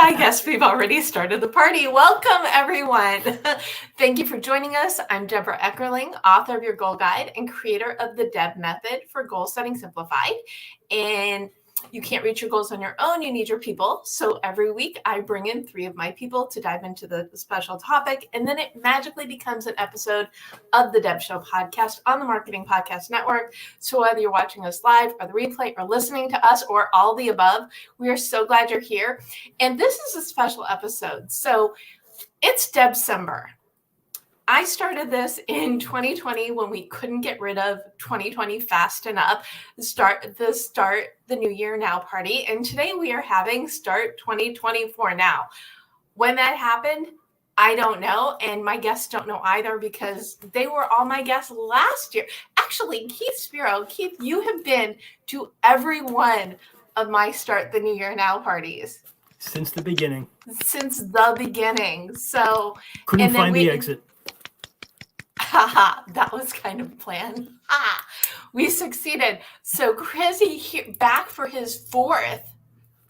I guess we've already started the party. Welcome, everyone. Thank you for joining us. I'm Debra Eckerling, author of your Goal Guide and creator of the DEB Method for Goal Setting Simplified. And you can't reach your goals on your own. You need your people. So every week I bring in 3 of my people to dive into the special topic. And then it magically becomes an episode of the Deb Show podcast on the Marketing Podcast Network. So whether you're watching us live or the replay or listening to us or all the above, we are so glad you're here. And this is a special episode. So it's DEBcember. I started this in 2020 when we couldn't get rid of 2020 fast enough. Start the New Year Now party. And today we are having Start 2024 Now. When that happened, I don't know. And my guests don't know either because they were all my guests last year. Actually, Keith Spiro, Keith, you have been to every one of my Start the New Year Now parties. Since the beginning. So couldn't find the exit. That was kind of a plan. We succeeded. So Chrissy here, back for his 4th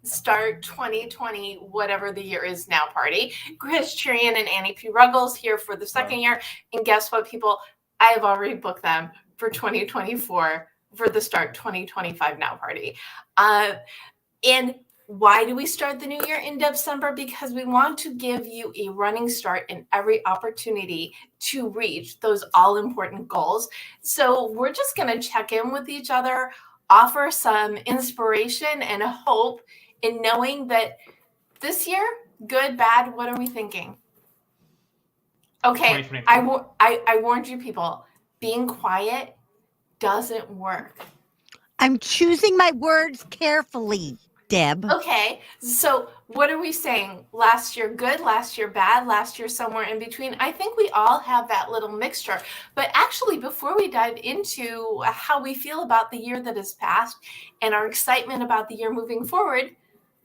Start 2020, whatever the year is now party. Chris Cherian and Annie P. Ruggles here for the 2nd year. And guess what, people? I have already booked them for 2024 for the Start 2025 now party. And why do we start the new year in DEBcember? Because we want to give you a running start in every opportunity to reach those all-important goals. So we're just going to check in with each other, offer some inspiration and hope in knowing that this year, good, bad, what are we thinking? Okay, I warned you people, being quiet doesn't work. I'm choosing my words carefully, Deb. Okay, so what are we saying? Last year good, last year bad, last year somewhere in between? I think we all have that little mixture. But actually, before we dive into how we feel about the year that has passed and our excitement about the year moving forward,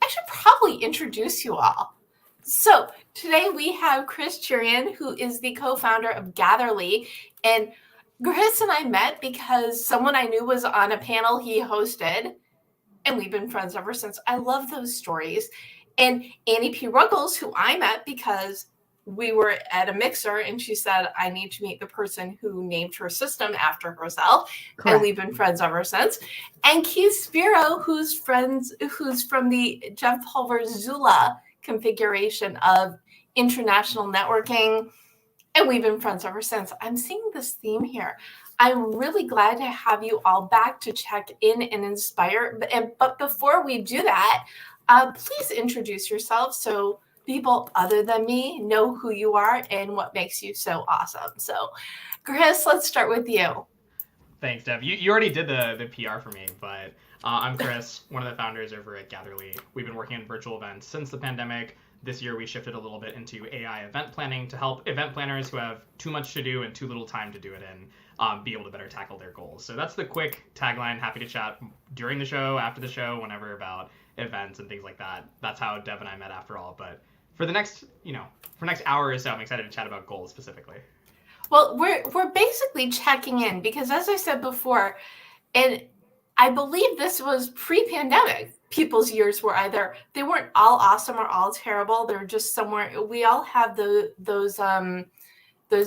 I should probably introduce you all. So today we have Chris Cherian, who is the co-founder of Gatherly. And Chris and I met because someone I knew was on a panel he hosted. And we've been friends ever since. I love those stories. And Annie P. Ruggles, who I met because we were at a mixer and she said, I need to meet the person who named her system after herself. Correct. And we've been friends ever since. And Keith Spiro, who's from the Jeff Pulver Zula configuration of international networking. And we've been friends ever since. I'm seeing this theme here. I'm really glad to have you all back to check in and inspire. But before we do that, please introduce yourself so people other than me know who you are and what makes you so awesome. So, Chris, let's start with you. Thanks, Deb. You already did the PR for me, but I'm Chris, one of the founders over at Gatherly. We've been working on virtual events since the pandemic. This year, we shifted a little bit into AI event planning to help event planners who have too much to do and too little time to do it in be able to better tackle their goals. So that's the quick tagline. Happy to chat during the show, after the show, whenever about events and things like that. That's how Deb and I met after all. But for the next, hour or so, I'm excited to chat about goals specifically. Well, we're basically checking in because, as I said before, and I believe this was pre-pandemic. People's years were either they weren't all awesome or all terrible. They're just somewhere. We all have those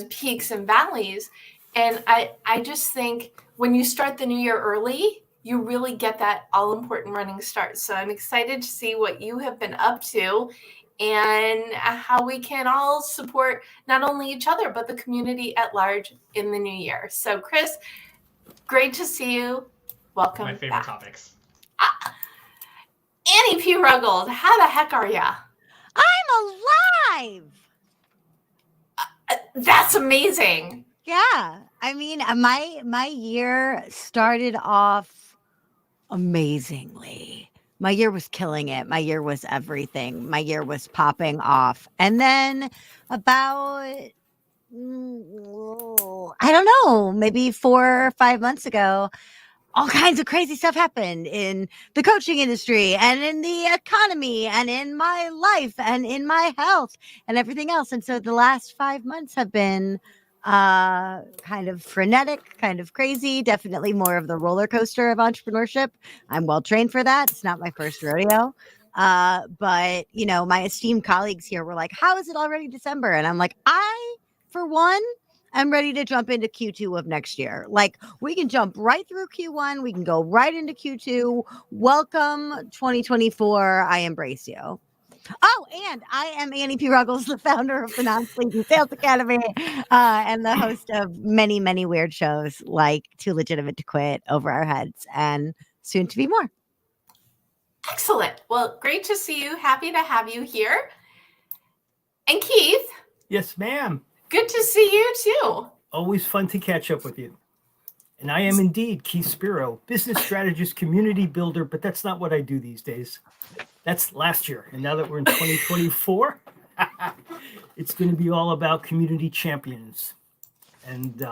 peaks and valleys, and I just think when you start the new year early, you really get that all important running start. So I'm excited to see what you have been up to and how we can all support not only each other but the community at large in the new year. So Chris, great to see you. Welcome. My favorite back. Topics. Annie P. Ruggles, how the heck are ya? I'm alive. That's amazing. Yeah. I mean, my year started off amazingly. My year was killing it. My year was everything. My year was popping off. And then about, I don't know, maybe 4 or 5 months ago, all kinds of crazy stuff happened in the coaching industry and in the economy and in my life and in my health and everything else. And so the last 5 months have been kind of frenetic, kind of crazy, definitely more of the roller coaster of entrepreneurship. I'm well trained for that. It's not my first rodeo. But my esteemed colleagues here were like, how is it already December? And I'm like, I, for one, I'm ready to jump into Q2 of next year. Like, we can jump right through Q1. We can go right into Q2. Welcome 2024. I embrace you. Oh, and I am Annie P. Ruggles, the founder of the Non-Sleazy Sales Academy, and the host of many, many weird shows like Too Legitimate to Quit, Over Our Heads, and soon to be more. Excellent. Well, great to see you. Happy to have you here. And Keith. Yes, ma'am. Good to see you too. Always fun to catch up with you. And I am indeed Keith Spiro, business strategist, community builder, but that's not what I do these days. That's last year. And now that we're in 2024, it's going to be all about community champions. And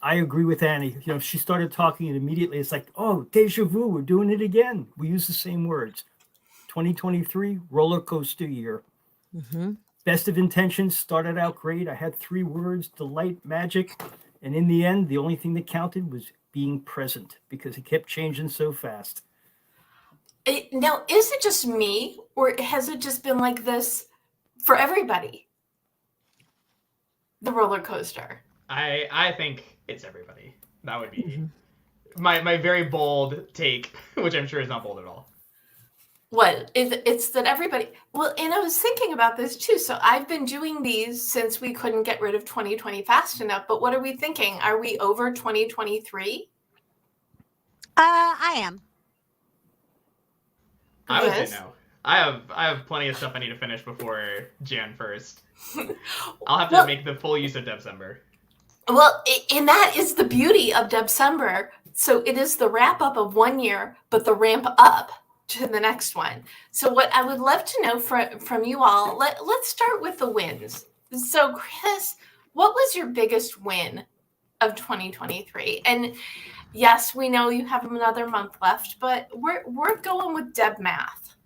I agree with Annie. She started talking and immediately it's like, oh, deja vu, we're doing it again. We use the same words. 2023, roller coaster year. Mm-hmm. Best of intentions started out great. I had 3 words, delight, magic. And in the end, the only thing that counted was being present because it kept changing so fast. Now, is it just me or has it just been like this for everybody? The roller coaster. I think it's everybody. That would be my very bold take, which I'm sure is not bold at all. What? It's that everybody... Well, and I was thinking about this too. So I've been doing these since we couldn't get rid of 2020 fast enough. But what are we thinking? Are we over 2023? I am. I would say no. I have plenty of stuff I need to finish before Jan 1st. I'll have to make the full use of DEBcember. Well, and that is the beauty of DEBcember. So it is the wrap up of one year, but the ramp up to the next one. So what I would love to know from you all, let's start with the wins. So Chris, what was your biggest win of 2023? And yes, we know you have another month left, but we're going with Deb math.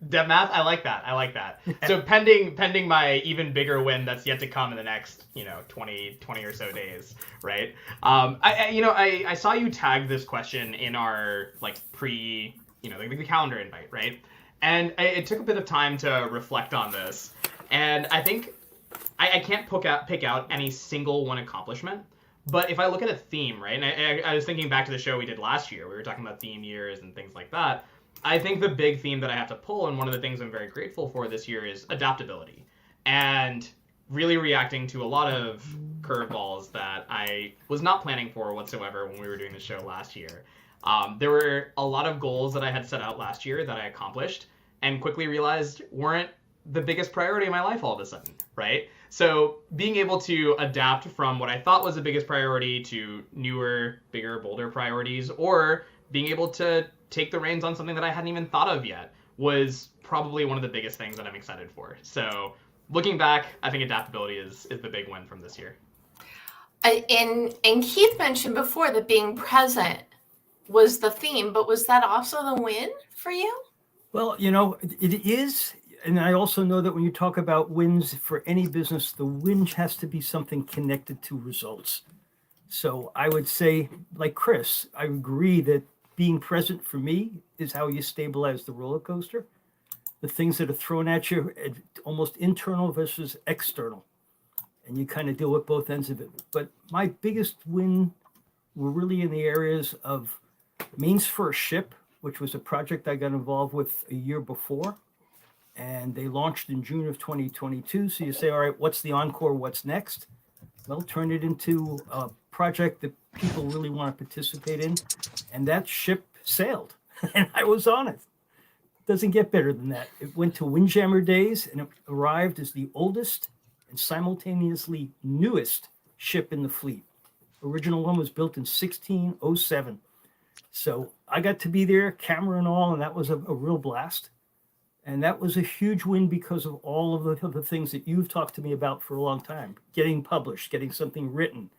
Deb math, I like that. So pending my even bigger win that's yet to come in the next 20 or so days, right? I saw you tag this question in our pre the calendar invite, right? And it took a bit of time to reflect on this, and I think I can't pick out any single one accomplishment. But if I look at a theme, right, and I was thinking back to the show we did last year, we were talking about theme years and things like that. I think the big theme that I have to pull, and one of the things I'm very grateful for this year, is adaptability. And really reacting to a lot of curveballs that I was not planning for whatsoever when we were doing the show last year. There were a lot of goals that I had set out last year that I accomplished and quickly realized weren't the biggest priority in my life all of a sudden, right? So being able to adapt from what I thought was the biggest priority to newer, bigger, bolder priorities, or being able to take the reins on something that I hadn't even thought of yet, was probably one of the biggest things that I'm excited for. So looking back, I think adaptability is the big win from this year. And Keith mentioned before that being present was the theme, but was that also the win for you? Well, it is. And I also know that when you talk about wins for any business, the win has to be something connected to results. So I would say, like Chris, I agree that being present for me is how you stabilize the roller coaster. The things that are thrown at you, almost internal versus external. And you kind of deal with both ends of it. But my biggest win were really in the areas of Maine's First Ship, which was a project I got involved with a year before. And they launched in June of 2022. So you say, all right, what's the encore? What's next? Well, turn it into a project that people really want to participate in. And that ship sailed, and I was on it. Doesn't get better than that. It went to Windjammer days, and it arrived as the oldest and simultaneously newest ship in the fleet. Original one was built in 1607. So I got to be there, camera and all, and that was a real blast. And that was a huge win because of all of the things that you've talked to me about for a long time. Getting published, getting something written,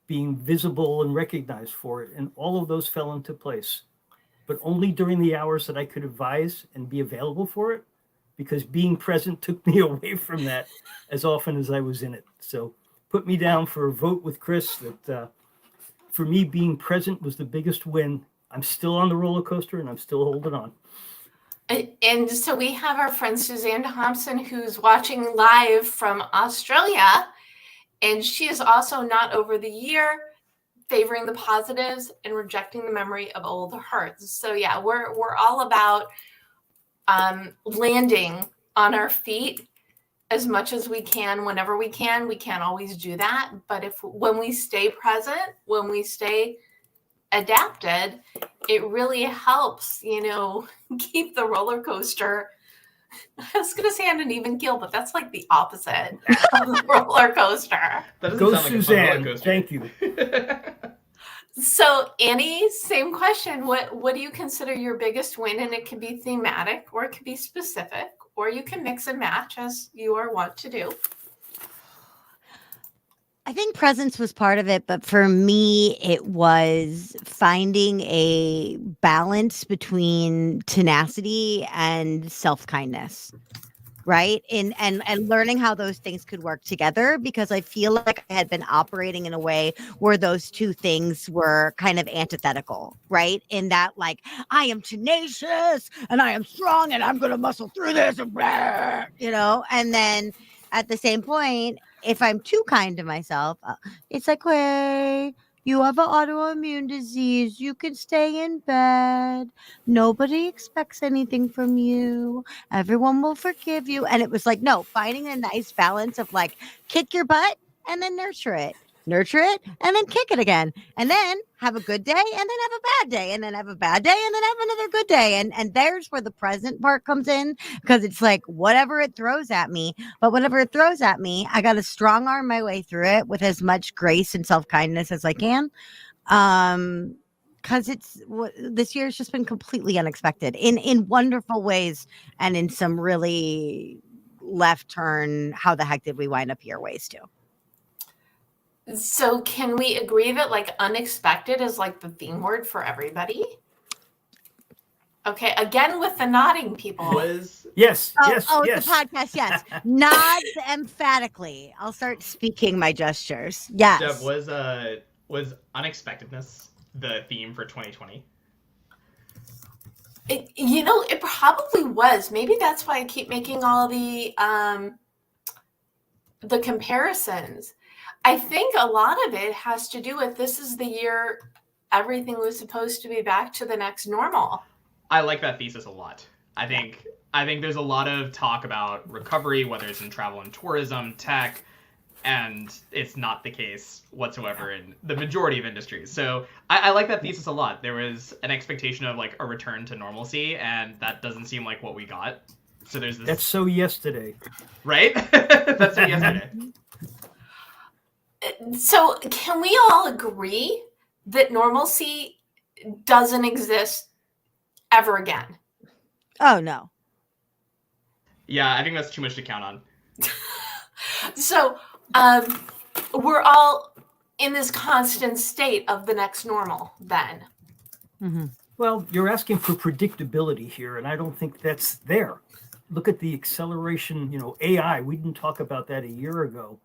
being visible and recognized for it. And all of those fell into place. But only during the hours that I could advise and be available for it, because being present took me away from that as often as I was in it. So put me down for a vote with Chris that for me, being present was the biggest win. I'm still on the roller coaster and I'm still holding on. And so we have our friend Suzanne Thompson, who's watching live from Australia, and she is also not over the year, favoring the positives and rejecting the memory of old hurts. So yeah, we're all about landing on our feet as much as we can whenever we can. We can't always do that, but when we stay present, when we stay adapted, it really helps, keep the roller coaster. I was going to say on an even keel, but that's like the opposite of the roller coaster. That doesn't Go sound like a fun Suzanne. roller coaster. Thank you. So Annie, same question. What do you consider your biggest win? And it can be thematic or it can be specific, or you can mix and match as you are wont to do. I think presence was part of it, but for me, it was finding a balance between tenacity and self-kindness, right? And learning how those things could work together, because I feel like I had been operating in a way where those two things were kind of antithetical, right? In that, like, I am tenacious and I am strong and I'm going to muscle through this, and blah, and then at the same point, if I'm too kind to myself, it's like, hey, you have an autoimmune disease. You can stay in bed. Nobody expects anything from you. Everyone will forgive you. And it was like, no, finding a nice balance of like, kick your butt and then nurture it, and then kick it again, and then have a good day, and then have a bad day, and then have a bad day, and then have another good day. And there's where the present part comes in, because it's like whatever it throws at me, but whatever it throws at me, I got to strong arm my way through it with as much grace and self-kindness as I can. Because this year has just been completely unexpected in wonderful ways, and in some really left turn, how the heck did we wind up here ways too. So can we agree that like unexpected is like the theme word for everybody? Okay, again with the nodding people. Yes. Oh, yes. It's a podcast. Yes, nods emphatically. I'll start speaking my gestures. Yes. Deb, was unexpectedness the theme for 2020? It probably was. Maybe that's why I keep making all the comparisons. I think a lot of it has to do with this is the year everything was supposed to be back to the next normal. I like that thesis a lot. I think there's a lot of talk about recovery, whether it's in travel and tourism, tech, and it's not the case whatsoever in the majority of industries. So I like that thesis a lot. There was an expectation of like a return to normalcy, and that doesn't seem like what we got. So there's this. That's so yesterday. Right? That's so yesterday. So can we all agree that normalcy doesn't exist ever again? Oh, no. Yeah, I think that's too much to count on. So we're all in this constant state of the next normal then. Mm-hmm. Well, you're asking for predictability here, and I don't think that's there. Look at the acceleration, AI. We didn't talk about that a year ago.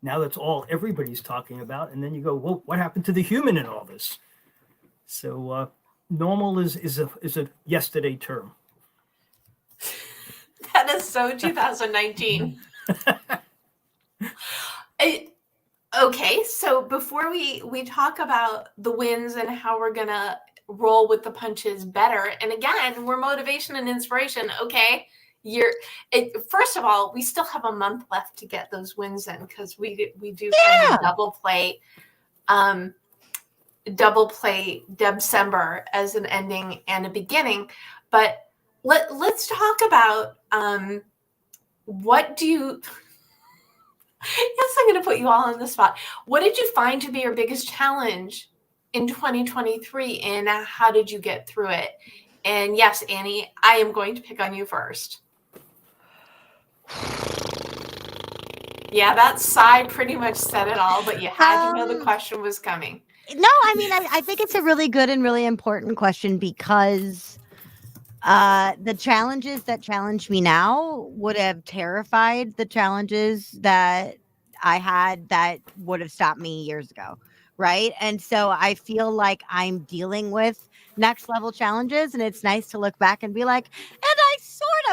Now that's all everybody's talking about. And then you go, well, what happened to the human in all this? So normal is a yesterday term. That is so 2019. Okay, so before we talk about the wins and how we're going to roll with the punches better, and again, we're motivation and inspiration, okay? First of all, we still have a month left to get those wins in, because we do kind of double play DEBcember as an ending and a beginning. But let's talk about what do you yes, I'm going to put you all on the spot. What did you find to be your biggest challenge in 2023, and how did you get through it? And yes, Annie, I am going to pick on you first. Yeah, that sigh pretty much said it all, but you had to know the question was coming. No, I mean, I think it's a really good and really important question, because the challenges that challenge me now would have terrified the challenges that I had that would have stopped me years ago. Right. And so I feel like I'm dealing with next level challenges, and it's nice to look back and be like, and I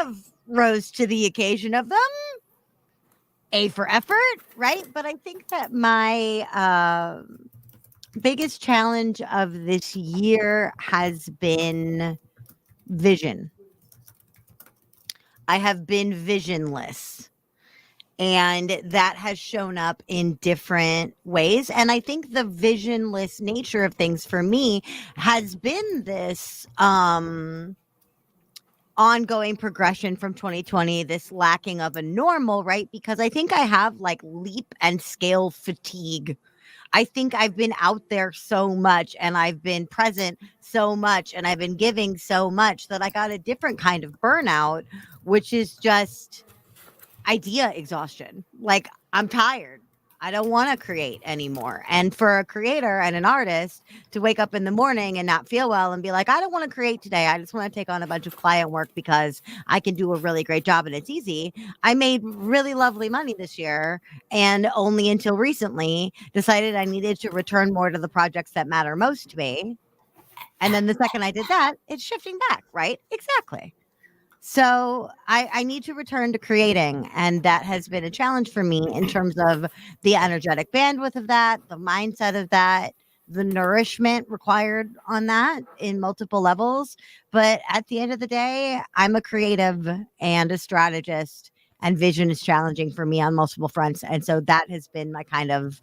of rose to the occasion of them. A for effort, right? But I think that my biggest challenge of this year has been vision. I have been visionless. And that has shown up in different ways. And I think the visionless nature of things for me has been this ongoing progression from 2020, this lacking of a normal, right? Because I think I have like leap and scale fatigue. I think I've been out there so much and I've been present so much and I've been giving so much that I got a different kind of burnout, which is just idea exhaustion. Like, I'm tired. I don't want to create anymore. And for a creator and an artist to wake up in the morning and not feel well and be like, I don't want to create today. I just want to take on a bunch of client work because I can do a really great job and it's easy. I made really lovely money this year and only until recently decided I needed to return more to the projects that matter most to me. And then the second I did that, it's shifting back, right? Exactly. So I need to return to creating. And that has been a challenge for me in terms of the energetic bandwidth of that, the mindset of that, the nourishment required on that in multiple levels. But at the end of the day, I'm a creative and a strategist, and vision is challenging for me on multiple fronts. And so that has been my kind of,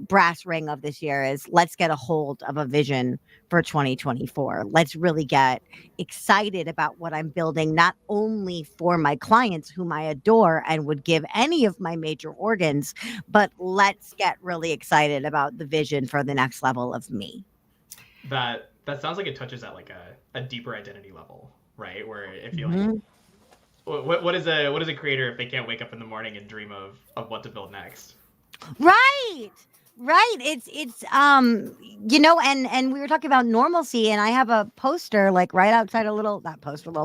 brass ring of this year is let's get a hold of a vision for 2024. Let's really get excited about what I'm building, not only for my clients whom I adore and would give any of my major organs, but let's get really excited about the vision for the next level of me. That sounds like it touches at like a deeper identity level, right? Where if you like, what is a creator if they can't wake up in the morning and dream of what to build next? Right. It's and we were talking about normalcy, and I have a poster like right outside a little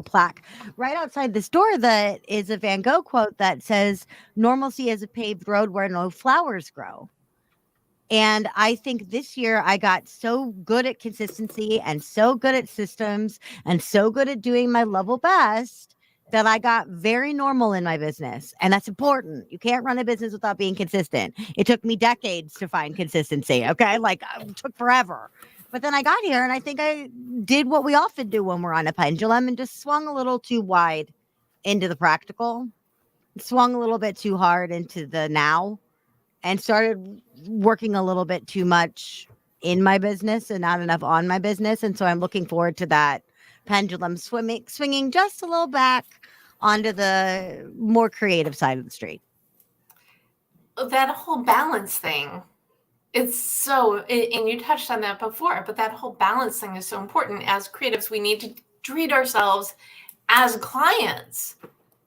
plaque right outside this door that is a Van Gogh quote that says normalcy is a paved road where no flowers grow. And I think this year I got so good at consistency and so good at systems and so good at doing my level best that I got very normal in my business. And that's important. You can't run a business without being consistent. It took me decades to find consistency. Okay. Like it took forever. But then I got here and I think I did what we often do when we're on a pendulum and just swung a little too wide into the practical, swung a little bit too hard into the now, and started working a little bit too much in my business and not enough on my business. And so I'm looking forward to that pendulum swinging just a little back onto the more creative side of the street. That whole balance thing, and you touched on that before, but that whole balance thing is so important. As creatives, we need to treat ourselves as clients,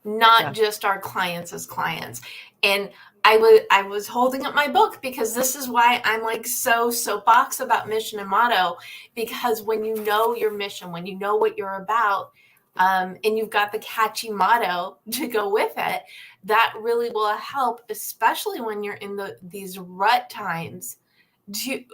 not just our clients as clients. And I was holding up my book because this is why I'm like so soapbox about mission and motto, because when you know your mission, when you know what you're about, and you've got the catchy motto to go with it, that really will help, especially when you're in these rut times. You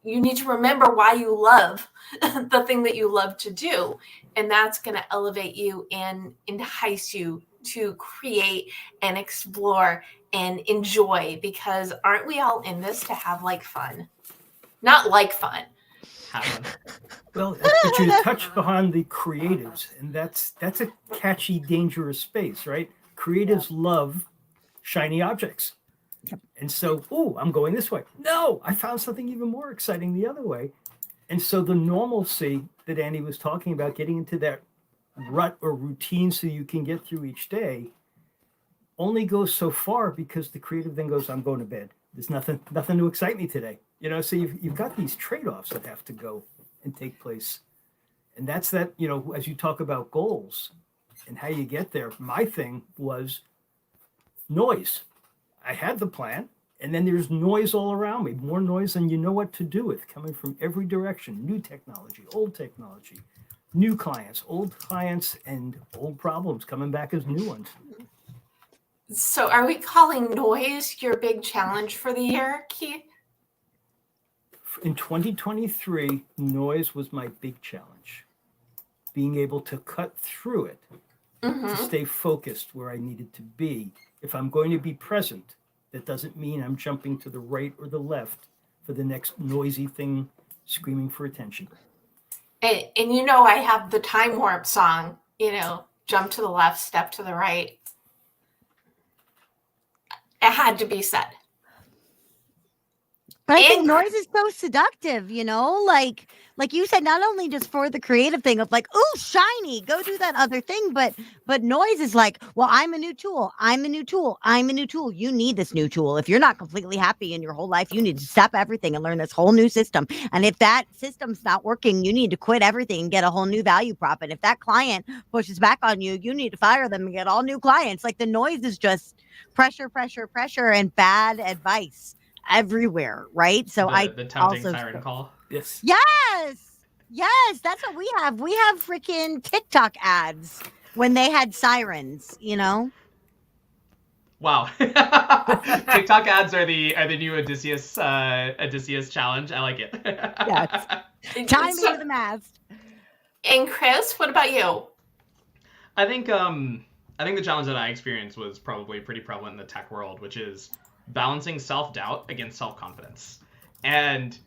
need to remember why you love the thing that you love to do, and that's going to elevate you and entice you to create and explore and enjoy, because aren't we all in this to have like fun? Not like fun. Well, but you touched upon the creatives, and that's a catchy, dangerous space, right? Creatives love shiny objects. And so, I'm going this way. No, I found something even more exciting the other way. And so the normalcy that Andy was talking about, getting into that rut or routine so you can get through each day, only goes so far, because the creative then goes, I'm going to bed. There's nothing to excite me today. So you've got these trade-offs that have to go and take place. And that's that, as you talk about goals and how you get there, my thing was noise. I had the plan, and then there's noise all around me, more noise than you know what to do with, coming from every direction. New technology, old technology, new clients, old clients, and old problems coming back as new ones. So are we calling noise your big challenge for the year, Keith? In 2023, noise was my big challenge. Being able to cut through it to stay focused where I needed to be. If I'm going to be present, that doesn't mean I'm jumping to the right or the left for the next noisy thing screaming for attention. And you know, I have the time warp song, you know, jump to the left, step to the right. It had to be said. But I think noise is so seductive, you know, like you said, not only just for the creative thing of like, oh, shiny, go do that other thing, but noise is like, well, I'm a new tool. I'm a new tool. I'm a new tool. You need this new tool. If you're not completely happy in your whole life, you need to stop everything and learn this whole new system. And if that system's not working, you need to quit everything and get a whole new value prop. And if that client pushes back on you, you need to fire them and get all new clients. Like the noise is just pressure, pressure, pressure, and bad advice everywhere, right? So the tempting siren call. Yes. Yes, that's what we have. We have freaking TikTok ads when they had sirens, you know? Wow. TikTok ads are the new Odysseus challenge. I like it. Yes. Time me to the mast. And Chris, what about you? I think the challenge that I experienced was probably pretty prevalent in the tech world, which is balancing self-doubt against self-confidence. And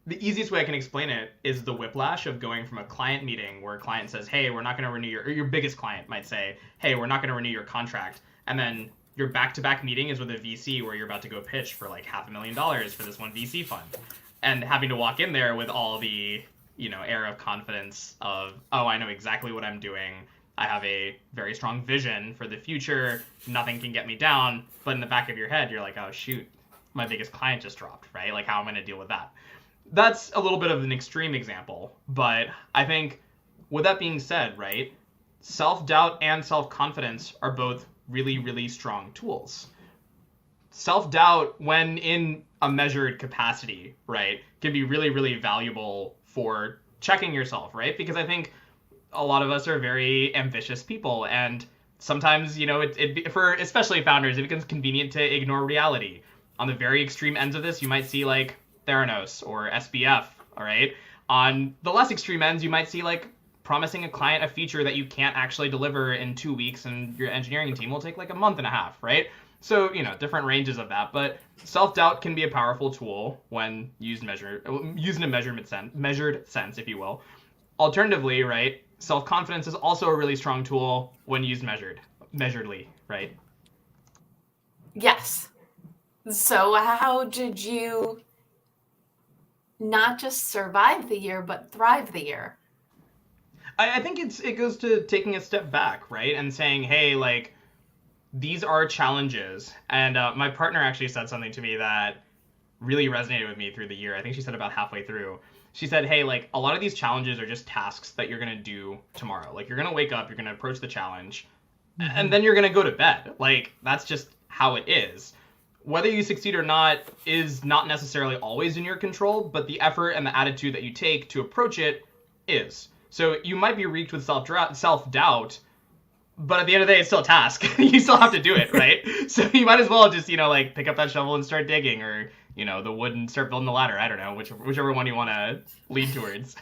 the easiest way I can explain it is the whiplash of going from a client meeting where a client says, hey, we're not going to renew your biggest client might say, hey, we're not going to renew your contract. And then your back-to-back meeting is with a VC where you're about to go pitch for like $500,000 for this one VC fund. And having to walk in there with all the, air of confidence of, oh, I know exactly what I'm doing. I have a very strong vision for the future. Nothing can get me down. But in the back of your head, you're like, oh, shoot, my biggest client just dropped, right? Like, how am I going to deal with that? That's a little bit of an extreme example. But I think with that being said, right, self-doubt and self-confidence are both really, really strong tools. Self-doubt, when in a measured capacity, right, can be really, really valuable for checking yourself, right? Because I think a lot of us are very ambitious people, and sometimes, for especially founders, it becomes convenient to ignore reality. On the very extreme ends of this, you might see like Theranos or SBF, all right? On the less extreme ends, you might see like promising a client a feature that you can't actually deliver in 2 weeks, and your engineering team will take like a month and a half, right? So, different ranges of that, but self-doubt can be a powerful tool when used in a measured sense, if you will. Alternatively, right, self-confidence is also a really strong tool when used measuredly, right? Yes. So how did you not just survive the year, but thrive the year? I think it goes to taking a step back, right, and saying, hey, like, these are challenges. And my partner actually said something to me that really resonated with me through the year. I think she said about halfway through. She said, hey, like, a lot of these challenges are just tasks that you're going to do tomorrow. Like, you're going to wake up, you're going to approach the challenge, and then you're going to go to bed. Like, that's just how it is. Whether you succeed or not is not necessarily always in your control, but the effort and the attitude that you take to approach it is. So you might be wreaked with self-doubt, but at the end of the day, it's still a task. You still have to do it, right? So you might as well just, pick up that shovel and start digging, or, the wood and start building the ladder. I don't know, whichever one you want to lean towards.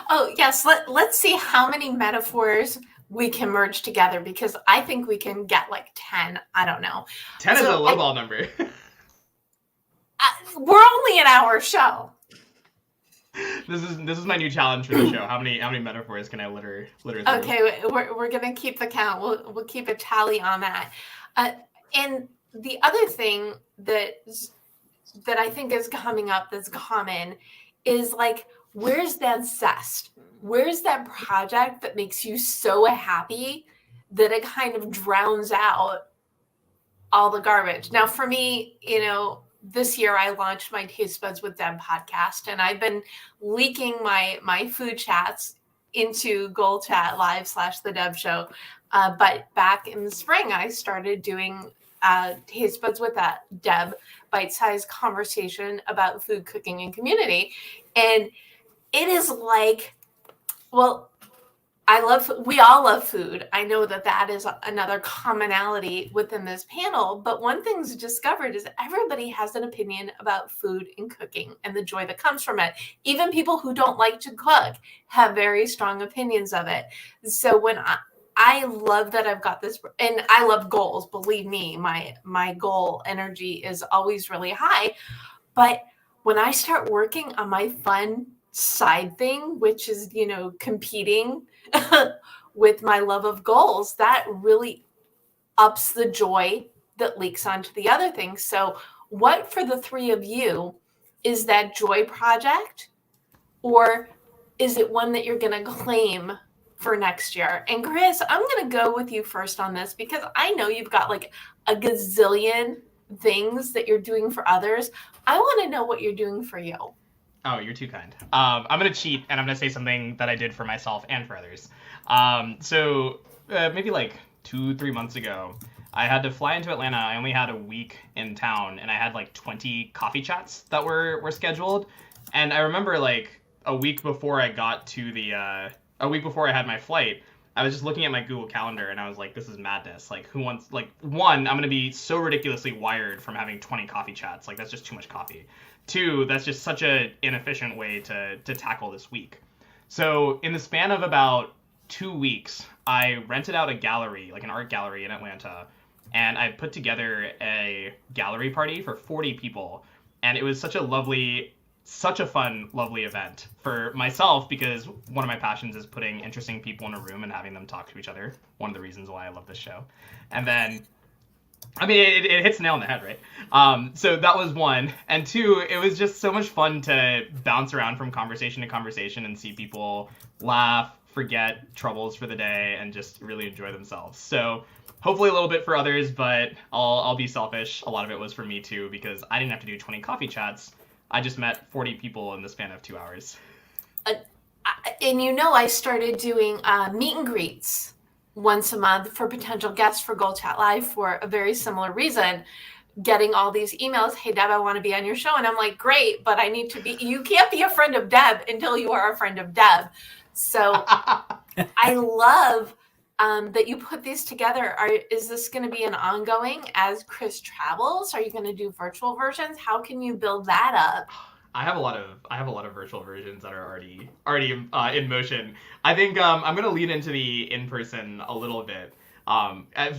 Oh, yes. Let's see how many metaphors we can merge together, because I think we can get like 10. I don't know. 10 is a lowball number. We're only an hour show. This is my new challenge for the show. How many metaphors can I litter through? Okay, we're gonna keep the count. We'll keep a tally on that. And the other thing that I think is coming up that's common is like, where's that zest? Where's that project that makes you so happy that it kind of drowns out all the garbage? Now, for me, this year I launched my Taste Buds with Deb podcast, and I've been leaking my food chats into Gold Chat Live / The Deb Show. But back in the spring, I started doing Taste Buds with Deb, bite-sized conversation about food, cooking, and community. And it is like, well, we all love food. I know that is another commonality within this panel, but one thing's discovered is everybody has an opinion about food and cooking and the joy that comes from it. Even people who don't like to cook have very strong opinions of it. So when I love that I've got this, and I love goals. Believe me, my goal energy is always really high. But when I start working on my fun side thing, which is, competing with my love of goals, that really ups the joy that leaks onto the other things. So what for the three of you is that joy project, or is it one that you're going to claim for next year? And Chris, I'm going to go with you first on this because I know you've got like a gazillion things that you're doing for others. I want to know what you're doing for you. Oh, you're too kind. I'm going to cheat, and I'm going to say something that I did for myself and for others. Maybe like 2-3 months ago, I had to fly into Atlanta. I only had a week in town, and I had like 20 coffee chats that were scheduled. And I remember like a week before I had my flight, I was just looking at my Google Calendar, and I was like, this is madness. Like, who wants, like, one, I'm going to be so ridiculously wired from having 20 coffee chats. Like, that's just too much coffee. Two, that's just such an inefficient way to tackle this week. So in the span of about 2 weeks, I rented out a gallery, like an art gallery in Atlanta, and I put together a gallery party for 40 people. And it was such a fun, lovely event for myself, because one of my passions is putting interesting people in a room and having them talk to each other. One of the reasons why I love this show. And then, I mean, it hits the nail on the head, right? So that was one. And two, it was just so much fun to bounce around from conversation to conversation and see people laugh, forget troubles for the day, and just really enjoy themselves. So hopefully a little bit for others, but I'll be selfish. A lot of it was for me too, because I didn't have to do 20 coffee chats. I just met 40 people in the span of 2 hours. And I started doing meet and greets once a month for potential guests for Gold Chat Live for a very similar reason. Getting all these emails, hey, Deb, I want to be on your show. And I'm like, great, but you can't be a friend of Deb until you are a friend of Deb. So I love that you put these together. Is this going to be an ongoing as Chris travels? Are you going to do virtual versions? How can you build that up? I have a lot of virtual versions that are already in motion. I think I'm going to lean into the in-person a little bit.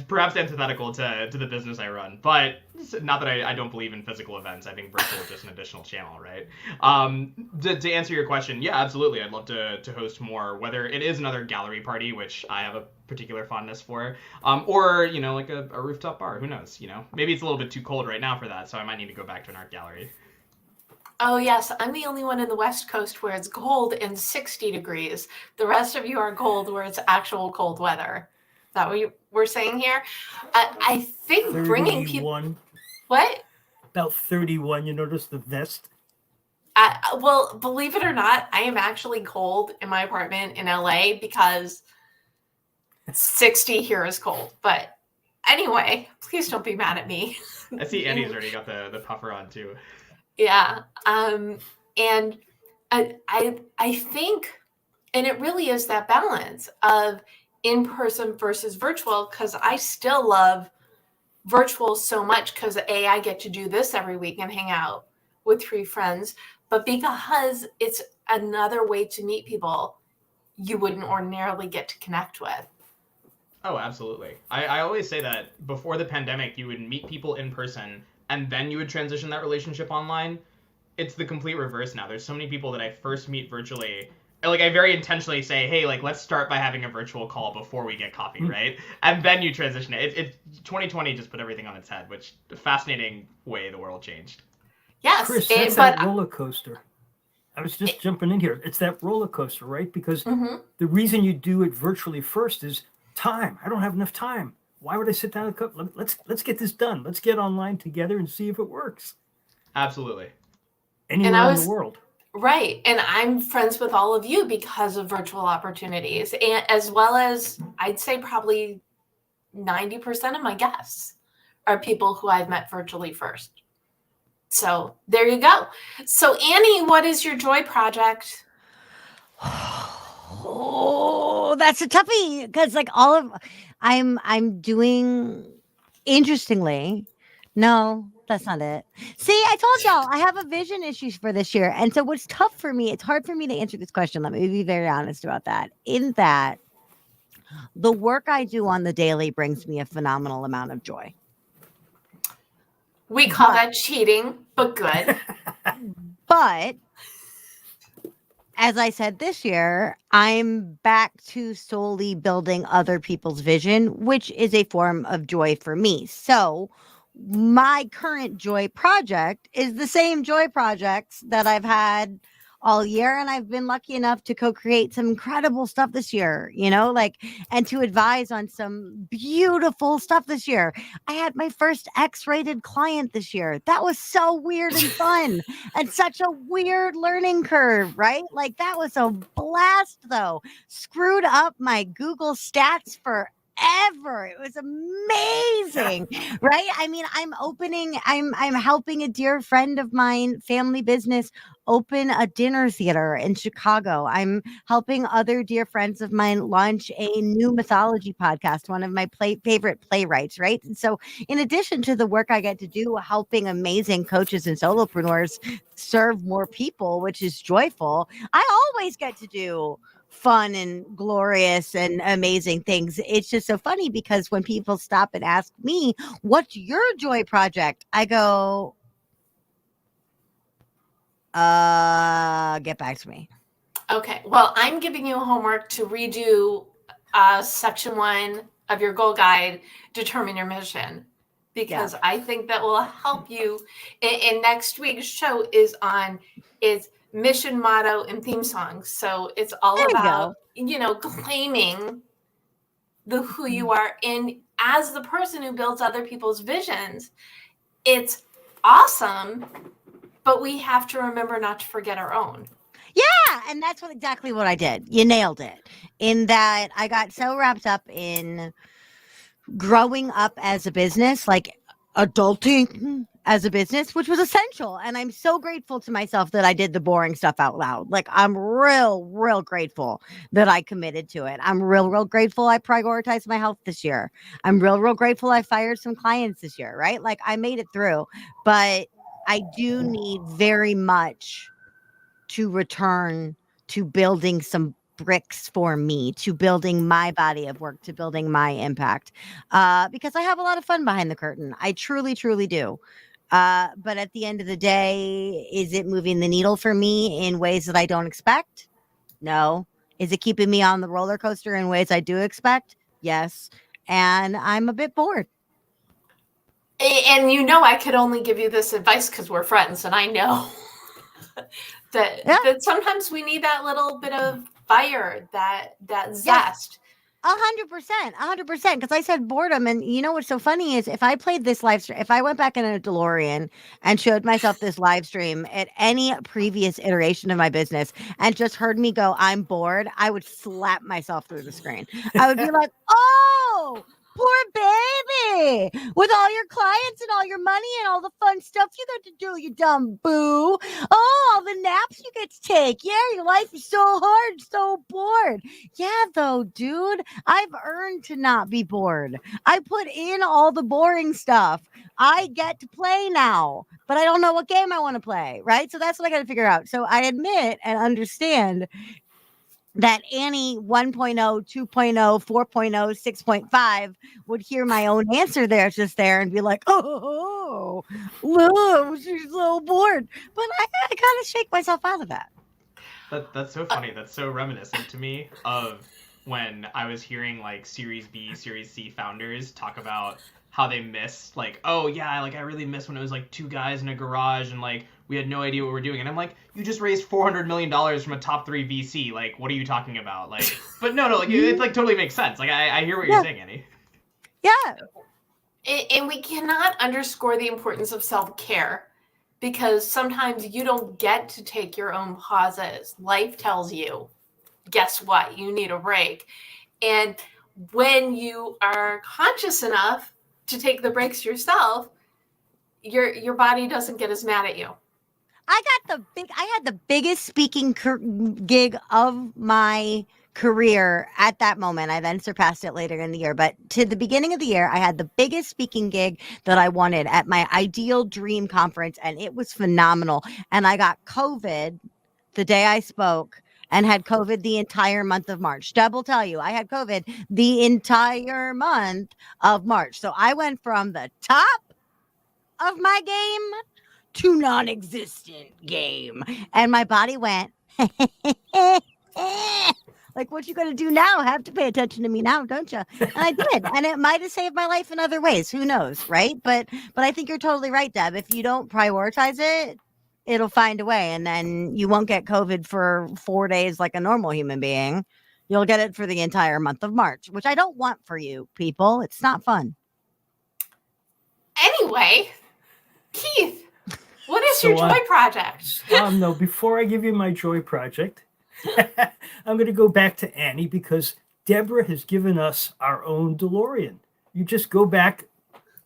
Perhaps antithetical to the business I run, but not that I don't believe in physical events. I think virtual is just an additional channel, right? To answer your question, yeah, absolutely. I'd love to host more, whether it is another gallery party, which I have a particular fondness for, or, like a rooftop bar. Who knows? Maybe it's a little bit too cold right now for that, so I might need to go back to an art gallery. Oh, yes. I'm the only one in the West Coast where it's cold and 60 degrees. The rest of you are cold where it's actual cold weather. Is that what we're saying here? I think bringing people... What? About 31. You notice the vest? Well, believe it or not, I am actually cold in my apartment in LA because 60 here is cold. But anyway, please don't be mad at me. I see Annie's already got the puffer on too. Yeah. And I think, and it really is that balance of in-person versus virtual, because I still love virtual so much because I get to do this every week and hang out with 3 friends, but because it's another way to meet people you wouldn't ordinarily get to connect with. Oh, absolutely. I always say that before the pandemic, you would meet people in person and then you would transition that relationship online. It's the complete reverse now. There's so many people that I first meet virtually. Like, I very intentionally say, hey, like, let's start by having a virtual call before we get coffee, right? And then you transition it. It's 2020 just put everything on its head, which a fascinating way the world changed. Yes. Chris, that's that roller coaster. I was just jumping in here. It's that roller coaster, right? Because the reason you do it virtually first is time. I don't have enough time. Why would I sit down and let's get this done. Let's get online together and see if it works. Absolutely. Anywhere in the world. Right. And I'm friends with all of you because of virtual opportunities, and as well as I'd say probably 90% of my guests are people who I've met virtually first. So there you go. So Annie, what is your joy project? Oh, that's a toughie because like I'm doing interestingly. No, that's not it. See, I told y'all I have a vision issue for this year. And so what's tough for me, it's hard for me to answer this question. Let me be very honest about that. In that The work I do on the daily brings me a phenomenal amount of joy. We call that cheating, but good. But as I said this year, I'm back to solely building other people's vision, which is a form of joy for me. So my current joy project is the same joy projects that I've had all year. And I've been lucky enough to co-create some incredible stuff this year, and to advise on some beautiful stuff this year. I had my first X-rated client this year. That was so weird and fun and such a weird learning curve, right? Like that was a blast though. Screwed up my Google stats forever. It was amazing, right? I mean, I'm helping a dear friend of mine, family business, open a dinner theater in Chicago. I'm helping other dear friends of mine launch a new mythology podcast, one of my favorite playwrights, right? And so in addition to the work I get to do helping amazing coaches and solopreneurs serve more people, which is joyful, I always get to do fun and glorious and amazing things. It's just so funny because when people stop and ask me, what's your joy project? I go, get back to me. Okay. Well, I'm giving you homework to redo section 1 of your goal guide, determine your mission, because I think that will help you. And next week's show is mission, motto, and theme songs. So it's all about, claiming who you are. And as the person who builds other people's visions, it's awesome, but we have to remember not to forget our own. Yeah, and that's exactly what I did. You nailed it. In that I got so wrapped up in growing up as a business, like adulting as a business, which was essential. And I'm so grateful to myself that I did the boring stuff out loud. Like I'm real grateful that I committed to it. I'm real grateful I prioritized my health this year. I'm real grateful I fired some clients this year, right? Like I made it through, but I do need very much to return to building some bricks for me, to building my body of work, to building my impact, because I have a lot of fun behind the curtain. I truly do. But at the end of the day, is it moving the needle for me in ways that I don't expect? No. Is it keeping me on the roller coaster in ways I do expect? Yes. And I'm a bit bored. And I could only give you this advice because we're friends, and I know that sometimes we need that little bit of fire, that zest. 100%. Because I said boredom, and what's so funny is if I played this live stream, if I went back in a DeLorean and showed myself this live stream at any previous iteration of my business and just heard me go, I'm bored, I would slap myself through the screen. I would be like, oh, poor baby, with all your clients and all your money and all the fun stuff you got to do, you dumb boo. Oh, all the naps you get to take. Yeah, your life is so hard, so bored. Yeah, though, dude, I've earned to not be bored. I put in all the boring stuff. I get to play now, but I don't know what game I want to play, right? So that's what I got to figure out. So I admit and understand that Annie 1.0, 2.0, 4.0, 6.5 would hear my own answer there and be like, oh, she's so bored. But I kind of shake myself out of that. That's so funny. That's so reminiscent to me of when I was hearing like Series B, Series C founders talk about how they miss, like, oh yeah, like I really miss when it was like 2 guys in a garage and like we had no idea what we were doing. And I'm like, you just raised $400 million from a top 3 VC. Like, what are you talking about? Like, but no, like it like totally makes sense. Like I hear what you're saying, Annie. Yeah. And we cannot underscore the importance of self-care, because sometimes you don't get to take your own pauses. Life tells you, guess what? You need a break. And when you are conscious enough to take the breaks yourself, your body doesn't get as mad at you. I had the biggest speaking gig of my career at that moment. I then surpassed it later in the year, but to the beginning of the year, I had the biggest speaking gig that I wanted at my Ideal Dream conference, and it was phenomenal. And I got COVID the day I spoke, and had COVID the entire month of March. Deb will tell you, I had COVID the entire month of March. So I went from the top of my game to non-existent game. And my body went, like, what you gonna do now? Have to pay attention to me now, don't you? And I did. And it might have saved my life in other ways. Who knows, right? But I think you're totally right, Deb. If you don't prioritize it, it'll find a way. And then you won't get COVID for 4 days like a normal human being. You'll get it for the entire month of March, which I don't want for you people. It's not fun. Anyway, Keith, what is So, your joy project? No, before I give you my joy project, I'm going to go back to Annie because Debra has given us our own DeLorean. You just go back,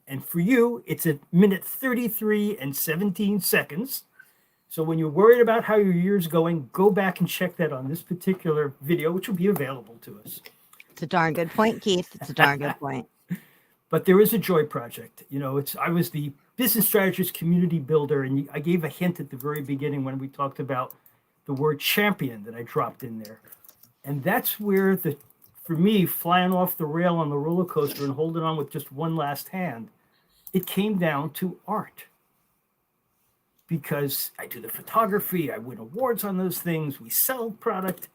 and for you, it's a minute 33 and 17 seconds. So when you're worried about how your year's going, go back and check that on this particular video, which will be available to us. It's a darn good point, Keith. It's a darn good point. But there is a joy project. You know, I was the business strategist community builder, and I gave a hint at the very beginning when we talked about the word champion that I dropped in there. And that's where for me, flying off the rail on the roller coaster and holding on with just one last hand, it came down to art. Because I do the photography, I win awards on those things, we sell product.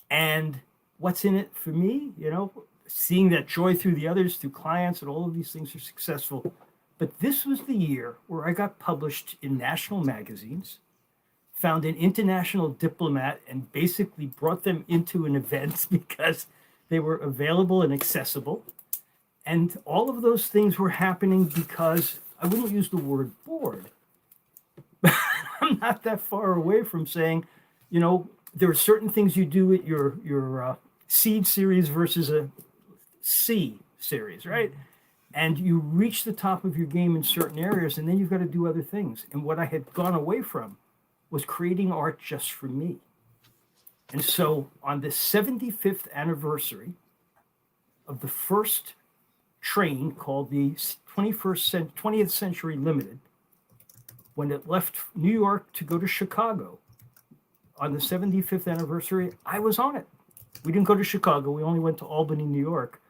And what's in it for me? You know, seeing that joy through the others, through clients, and all of these things are successful. But this was the year where I got published in national magazines, found an international diplomat, and basically brought them into an event because they were available and accessible. And all of those things were happening because I wouldn't use the word bored. I'm not that far away from saying, you know, there are certain things you do at your seed series versus a C series, right? And you reach the top of your game in certain areas, and then you've got to do other things. And what I had gone away from was creating art just for me. And so on the 75th anniversary of the first train called the 20th Century Limited, when it left New York to go to Chicago on the 75th anniversary, I was on it. We didn't go to Chicago. We only went to Albany, New York.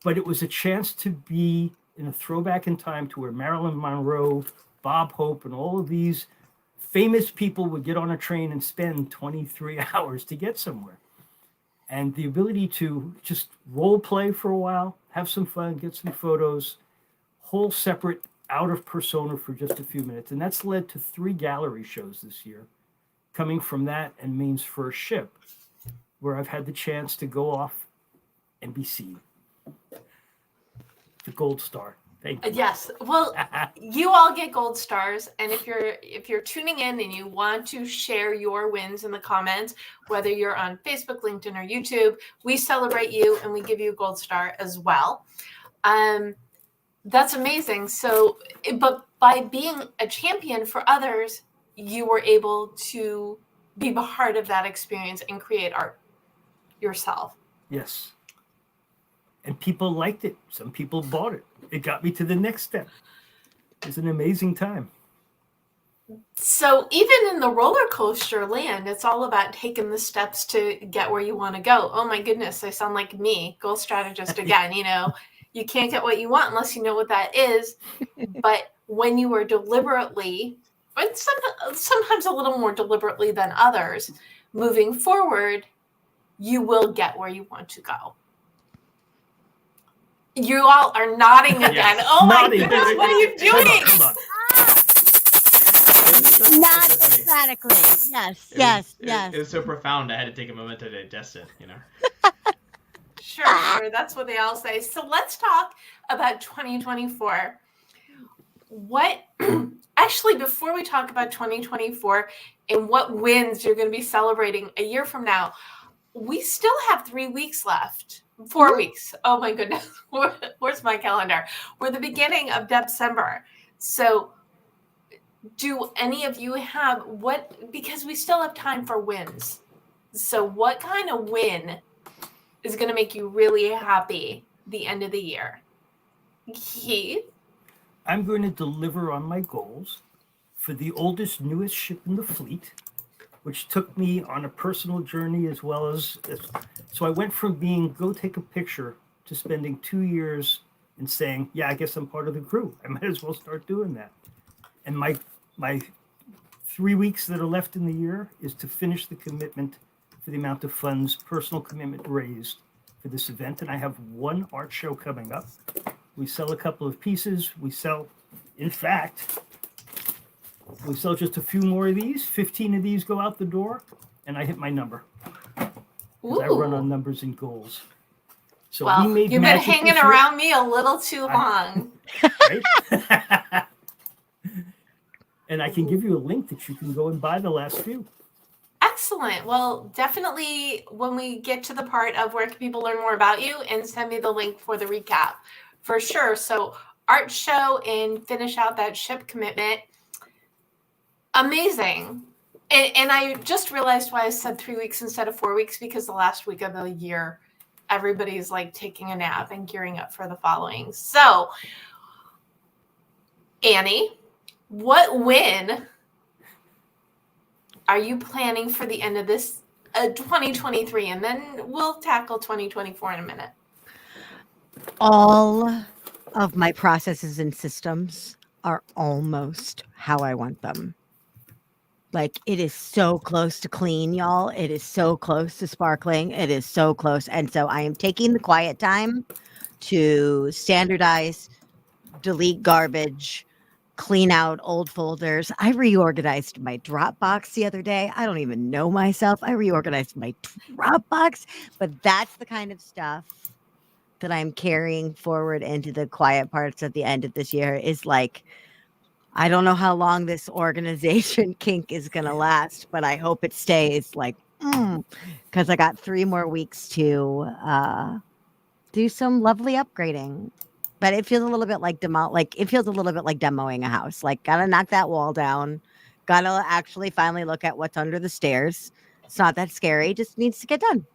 But it was a chance to be in a throwback in time to where Marilyn Monroe, Bob Hope, and all of these famous people would get on a train and spend 23 hours to get somewhere. And the ability to just role play for a while, have some fun, get some photos, whole separate out of persona for just a few minutes. And that's led to 3 gallery shows this year, coming from that and Maine's First Ship, where I've had the chance to go off and be seen. The gold star. Thank you. Yes. Well, you all get gold stars, and if you're tuning in and you want to share your wins in the comments, whether you're on Facebook, LinkedIn, or YouTube, we celebrate you and we give you a gold star as well. That's amazing. So, but by being a champion for others, you were able to be part of that experience and create art yourself. Yes. And people liked it. Some people bought it. It got me to the next step. It was an amazing time. So even in the roller coaster land, it's all about taking the steps to get where you want to go. Oh my goodness, I sound like me, goal strategist again. You know, you can't get what you want unless you know what that is. But when you are deliberately, and sometimes a little more deliberately than others, moving forward, you will get where you want to go. You all are nodding again. Yes. Oh my Nodding. goodness, what are you doing? Hold on. Not emphatically. Yes. It was so profound, I had to take a moment to digest it, you know? Sure. That's what they all say. So let's talk about 2024. Actually, before we talk about 2024 and what wins you're going to be celebrating a year from now, we still have 3 weeks left. 4 weeks. Oh my goodness. Where's my calendar? We're the beginning of DEBcember. So do any of you have because we still have time for wins. So what kind of win is going to make you really happy the end of the year? Keith? I'm going to deliver on my goals for the oldest, newest ship in the fleet which took me on a personal journey as well as so I went from being go take a picture to spending 2 years and saying, yeah, I guess I'm part of the crew. I might as well start doing that. And my 3 weeks that are left in the year is to finish the commitment for the amount of funds, personal commitment raised for this event. And I have one art show coming up. We sell a couple of pieces. In fact, we sell just a few more of these. 15 of these go out the door, and I hit my number. Because I run on numbers and goals. So well, we made you've been hanging around me a little too long. Right? And I can give you a link that you can go and buy the last few. Excellent. Well, definitely when we get to the part of where can people learn more about you, and send me the link for the recap for sure. So art show and finish out that ship commitment. Amazing. And I just realized why I said 3 weeks instead of 4 weeks, because the last week of the year, everybody's like taking a nap and gearing up for the following. So Annie, what win are you planning for the end of this 2023? And then we'll tackle 2024 in a minute. All of my processes and systems are almost how I want them. Like, it is so close to clean, y'all. It is so close to sparkling. It is so close. And so I am taking the quiet time to standardize, delete garbage, clean out old folders. I reorganized my Dropbox the other day. I don't even know myself. I reorganized my Dropbox, but that's the kind of stuff that I'm carrying forward into the quiet parts at the end of this year. Is like, I don't know how long this organization kink is going to last, but I hope it stays like, because I got 3 more weeks to do some lovely upgrading. But it feels a little bit like demoing a house. Like, gotta knock that wall down. Gotta actually finally look at what's under the stairs. It's not that scary. Just needs to get done.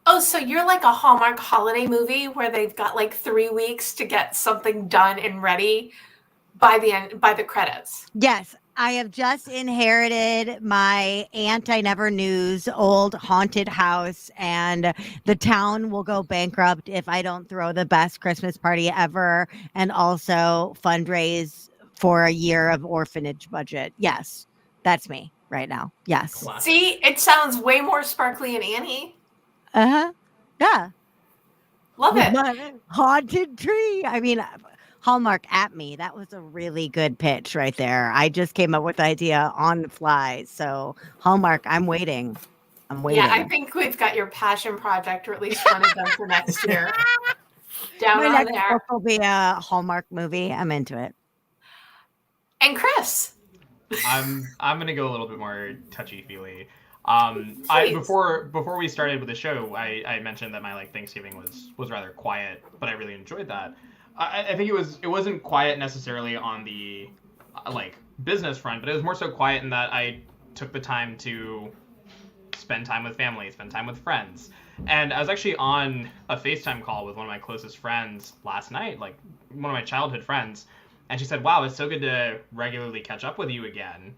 Oh, so you're like a Hallmark holiday movie where they've got like 3 weeks to get something done and ready by the credits. Yes, I have just inherited my aunt I never knew's old haunted house, and the town will go bankrupt if I don't throw the best Christmas party ever and also fundraise for a year of orphanage budget. Yes, that's me right now. Yes. Classic. See, it sounds way more sparkly and Annie. Yeah. Love With it. my haunted tree. I mean, Hallmark at me. That was a really good pitch right there. I just came up with the idea on the fly. So Hallmark, I'm waiting. Yeah, I think we've got your passion project, or at least one of them for next year. Down my on next there. book will be a Hallmark movie. I'm into it. And Chris. I'm gonna go a little bit more touchy-feely. Please. Before we started with the show, I mentioned that my like Thanksgiving was rather quiet, but I really enjoyed that. I think it wasn't quiet necessarily on the like business front, but it was more so quiet in that I took the time to spend time with family, spend time with friends. And I was actually on a FaceTime call with one of my closest friends last night, like one of my childhood friends, and she said, "Wow, it's so good to regularly catch up with you again.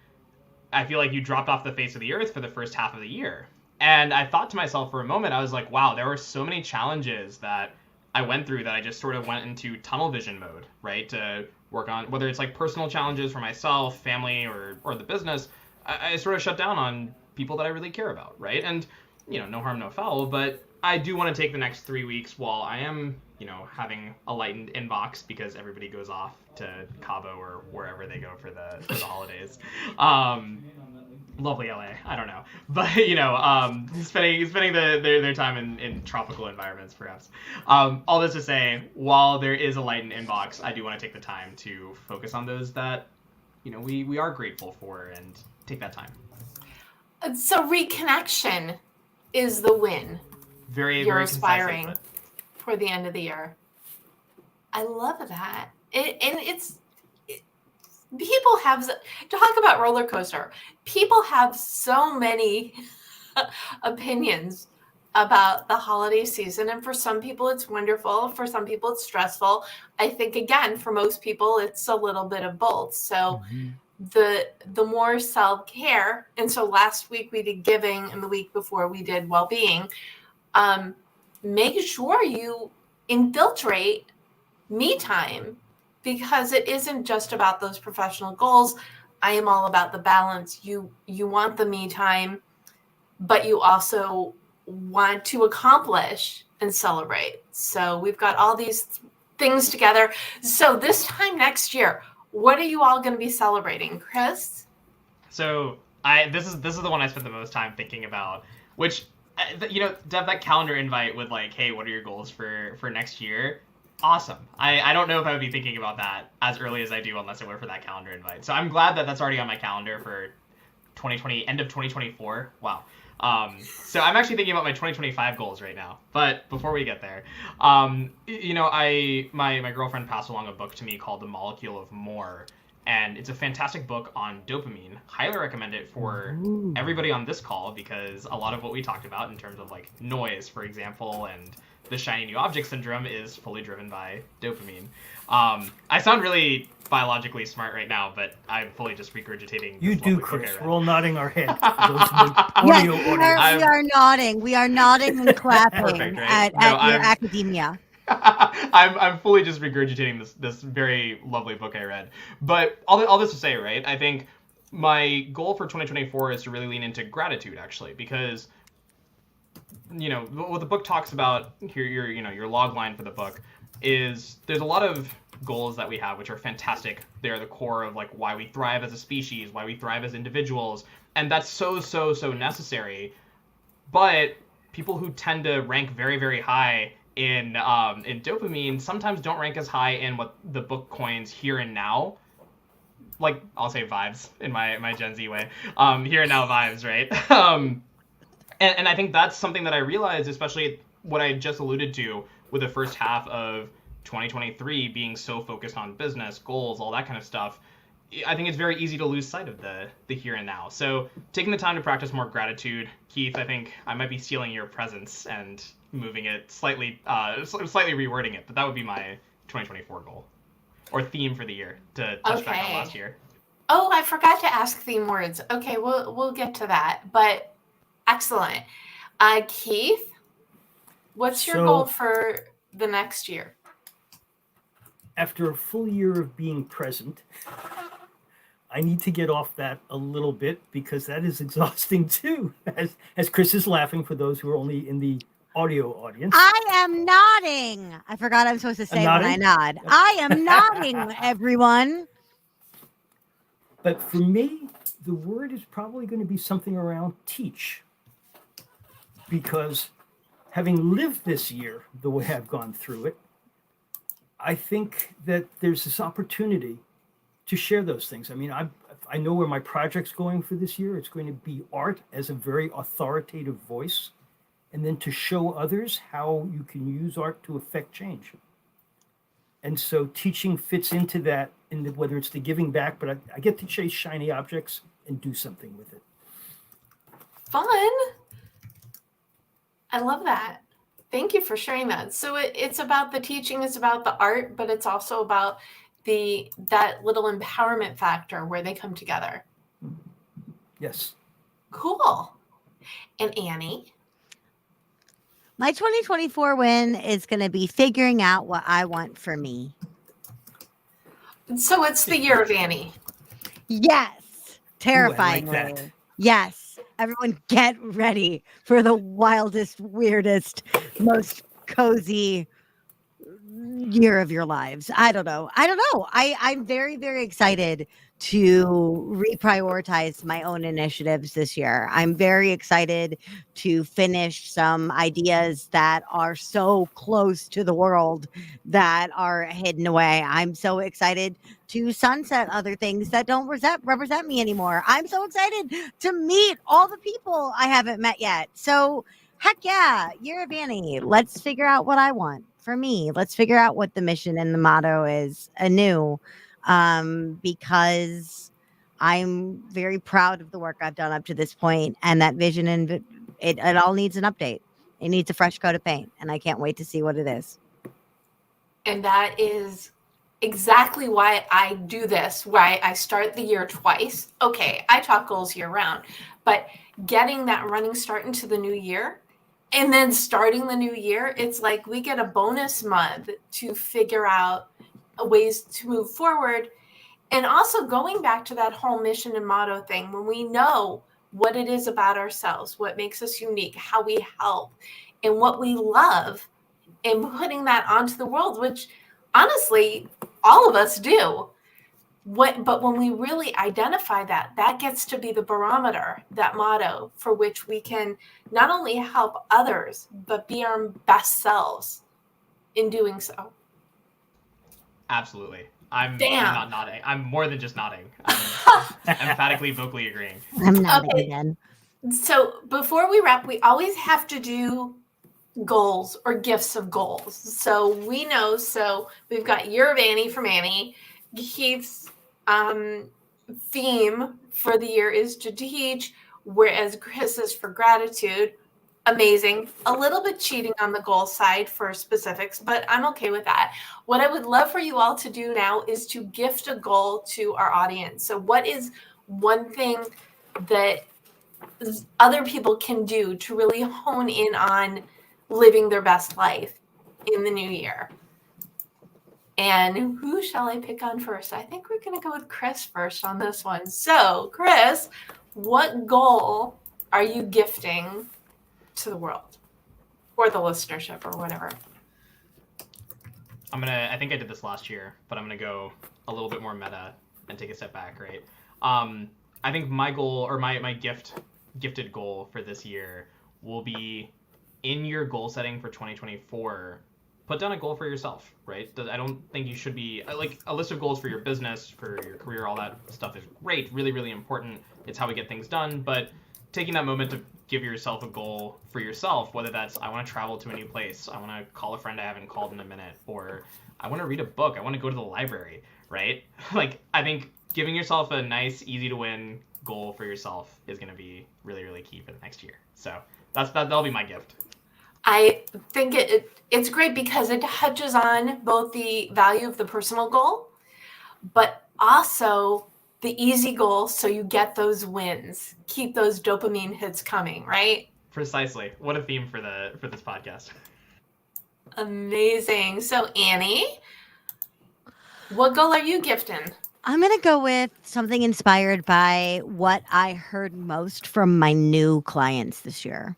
I feel like you dropped off the face of the earth for the first half of the year." And I thought to myself for a moment, I was like, wow, there were so many challenges that I went through that I just sort of went into tunnel vision mode, right? To work on, whether it's like personal challenges for myself, family, or the business, I sort of shut down on people that I really care about, right? And, no harm, no foul, but I do want to take the next 3 weeks while I am, having a lightened inbox because everybody goes off to Cabo or wherever they go for the holidays. Lovely LA, I don't know, but spending their time in tropical environments, perhaps. All this to say, while there is a lightened inbox, I do want to take the time to focus on those that we are grateful for and take that time. So reconnection is the win. Very, You're very aspiring concisely for the end of the year. I love that. People have, talk about roller coaster. People have so many opinions about the holiday season. And for some people, it's wonderful. For some people, it's stressful. I think, again, for most people, it's a little bit of both. So the more self-care. And so last week we did giving, and the week before we did well-being. Make sure you infiltrate me time, because it isn't just about those professional goals. I am all about the balance. You want the me time, but you also want to accomplish and celebrate. So we've got all these things together. So this time next year, what are you all going to be celebrating, Chris? So this is the one I spent the most time thinking about, which Deb, that calendar invite with like, hey, what are your goals for next year? Awesome. I don't know if I would be thinking about that as early as I do unless it were for that calendar invite. So I'm glad that that's already on my calendar for 2020, end of 2024. Wow. So I'm actually thinking about my 2025 goals right now. But before we get there, my girlfriend passed along a book to me called The Molecule of More. And it's a fantastic book on dopamine. Highly recommend it for everybody on this call, because a lot of what we talked about in terms of like noise, for example, and the shiny new object syndrome is fully driven by dopamine. I sound really biologically smart right now, but I'm fully just regurgitating. You do, Chris. We're all nodding our head. Yes, we are nodding. We are nodding and clapping Perfect, right? at your academia. I'm fully just regurgitating this very lovely book I read. But all this to say, right? I think my goal for 2024 is to really lean into gratitude, actually, because what the book talks about here, your log line for the book is there's a lot of goals that we have which are fantastic. They're the core of like why we thrive as a species, why we thrive as individuals, and that's so necessary. But people who tend to rank very, very high in dopamine sometimes don't rank as high in what the book coins here and now. Like, I'll say vibes in my Gen Z way. Here and now vibes, right? And I think that's something that I realized, especially what I just alluded to with the first half of 2023 being so focused on business, goals, all that kind of stuff. I think it's very easy to lose sight of the here and now. So taking the time to practice more gratitude. Keith, I think I might be stealing your presence and moving it slightly rewording it, but that would be my 2024 goal or theme for the year to touch back on last year. Oh, I forgot to ask theme words. Okay, we'll get to that, but excellent. Keith, what's your goal for the next year? After a full year of being present, I need to get off that a little bit, because that is exhausting too. As Chris is laughing, for those who are only in the audio audience. I am nodding. I forgot I'm supposed to say when I nod. I am nodding, everyone. But for me, the word is probably going to be something around teach. Because having lived this year the way I've gone through it, I think that there's this opportunity to share those things. I mean, I know where my project's going for this year. It's going to be art as a very authoritative voice, and then to show others how you can use art to affect change. And so teaching fits into that, whether it's the giving back, but I get to chase shiny objects and do something with it. Fun. I love that. Thank you for sharing that. So it's about the teaching, it's about the art, but it's also about that little empowerment factor where they come together. Yes. Cool. And Annie? My 2024 win is going to be figuring out what I want for me. So it's the year of Annie. Yes. Terrifyingly. Ooh, I like that. Yes. Everyone get ready for the wildest, weirdest, most cozy year of your lives. I don't know. I'm very, very excited to reprioritize my own initiatives this year. I'm very excited to finish some ideas that are so close to the world that are hidden away. I'm so excited to sunset other things that don't represent me anymore. I'm so excited to meet all the people I haven't met yet. So heck yeah, year of Annie. Let's figure out what I want for me. Let's figure out what the mission and the motto is anew. Because I'm very proud of the work I've done up to this point, and that vision, and it all needs an update. It needs a fresh coat of paint, and I can't wait to see what it is. And that is exactly why I do this, why I start the year twice. Okay, I talk goals year round, but getting that running start into the new year and then starting the new year, it's like we get a bonus month to figure out ways to move forward. And also going back to that whole mission and motto thing, when we know what it is about ourselves, what makes us unique, how we help, and what we love, and putting that onto the world, which honestly, all of us do. But when we really identify that, that gets to be the barometer, that motto for which we can not only help others, but be our best selves in doing so. Absolutely. I'm Damn. not nodding. I'm more than just nodding. I'm emphatically, vocally agreeing. I'm nodding Okay. again. So before we wrap, we always have to do goals or gifts of goals. So we know, so we've got Year of Annie from Annie. Keith's theme for the year is to teach, whereas Chris is for gratitude. Amazing. A little bit cheating on the goal side for specifics, but I'm okay with that. What I would love for you all to do now is to gift a goal to our audience. So what is one thing that other people can do to really hone in on living their best life in the new year? And who shall I pick on first? I think we're going to go with Chris first on this one. So, Chris, what goal are you gifting to the world or the listenership or whatever? I think I did this last year, but I'm gonna go a little bit more meta and take a step back, right? I think my goal, or my gifted goal for this year will be, in your goal setting for 2024, put down a goal for yourself, right? I don't think you should be, like, a list of goals for your business, for your career, all that stuff is great, really, really important. It's how we get things done, but taking that moment to give yourself a goal for yourself, whether that's I want to travel to a new place, I want to call a friend I haven't called in a minute, or I want to read a book, I want to go to the library, right? Like, I think giving yourself a nice, easy to win goal for yourself is going to be really, really key for the next year. So that'll be my gift. I think it's great because it touches on both the value of the personal goal, but also the easy goal, so you get those wins, keep those dopamine hits coming, right? Precisely. What a theme for this podcast. Amazing. So Annie, what goal are you gifting? I'm going to go with something inspired by what I heard most from my new clients this year.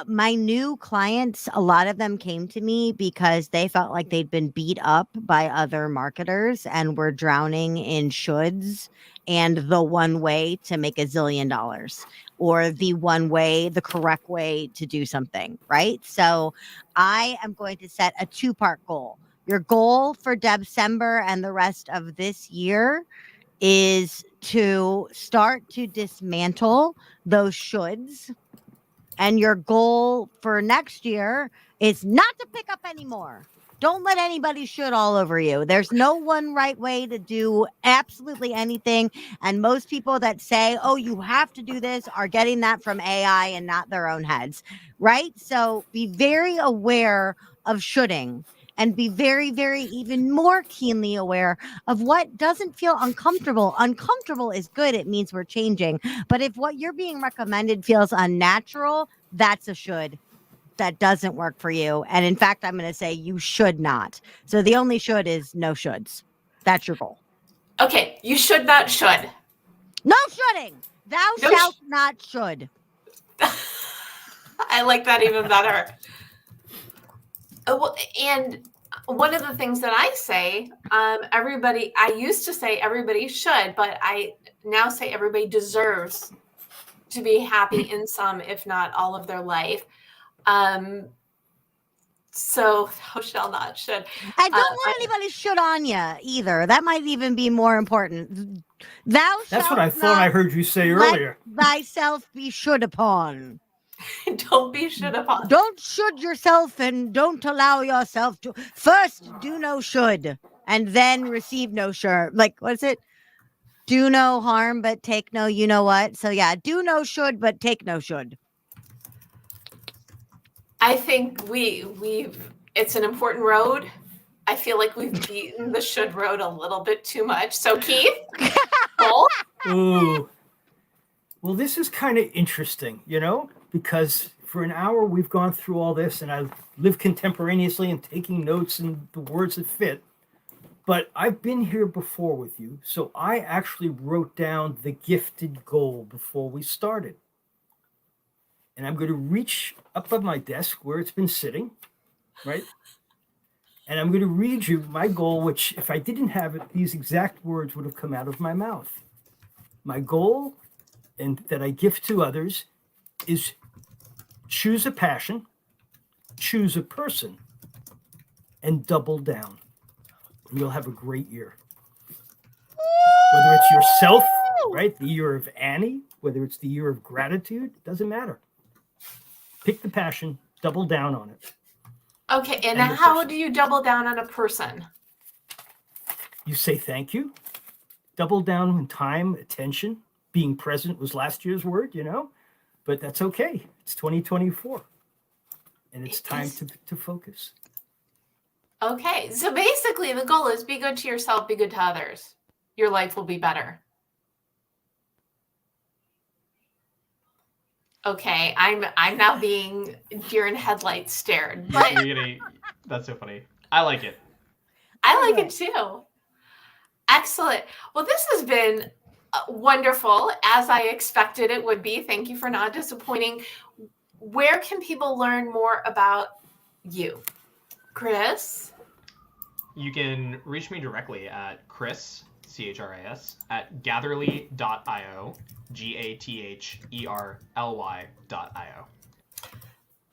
My new clients, a lot of them came to me because they felt like they'd been beat up by other marketers and were drowning in shoulds and the one way to make $1 zillion, or the correct way to do something, right? So I am going to set a 2-part goal. Your goal for DEBcember and the rest of this year is to start to dismantle those shoulds. And your goal for next year is not to pick up anymore. Don't let anybody should all over you. There's no one right way to do absolutely anything. And most people that say, oh, you have to do this, are getting that from AI and not their own heads, right? So be very aware of shoulding, and be very, very even more keenly aware of what doesn't feel uncomfortable. Uncomfortable is good. It means we're changing. But if what you're being recommended feels unnatural, that's a should. That doesn't work for you. And in fact, I'm going to say you should not. So the only should is no shoulds. That's your goal. Okay, you should not should. No shoulding. Thou No shalt not should. I like that even better. And one of the things that I say, I used to say everybody should, but I now say everybody deserves to be happy in some, if not all of their life. So thou shalt not should. And don't let anybody should on you either. That might even be more important. That's what I thought I heard you say earlier. Thyself be should upon. Don't be should upon. Don't should yourself, and don't allow yourself to. First, do no should, and then receive no sure. Like, what's it? Do no harm, but take no you know what. So yeah, do no should, but take no should. I think it's an important road, I feel like we've beaten the should road a little bit too much. So Keith, goal? Ooh. Well, this is kind of interesting, because for an hour we've gone through all this and I've lived contemporaneously and taking notes and the words that fit. But I've been here before with you. So I actually wrote down the gifted goal before we started. And I'm going to reach up on my desk where it's been sitting, right? And I'm going to read you my goal, which if I didn't have it, these exact words would have come out of my mouth. My goal, and that I gift to others, is choose a passion, choose a person, and double down. And you'll have a great year. Whether it's yourself, right? The year of Annie, whether it's the year of gratitude, doesn't matter. Pick the passion, double down on it. Okay, and how do you double down on a person? You say thank you. Double down on time, attention. Being present was last year's word, but that's okay. It's 2024. And it's time to focus. Okay, so basically the goal is be good to yourself, be good to others. Your life will be better. Okay, I'm now being deer in headlights stared. But That's so funny. I like it. I like it too. Excellent. Well, this has been wonderful, as I expected it would be. Thank you for not disappointing. Where can people learn more about you? Chris? You can reach me directly at Chris, CHRIS, at gatherly.io, GATHERLY.io.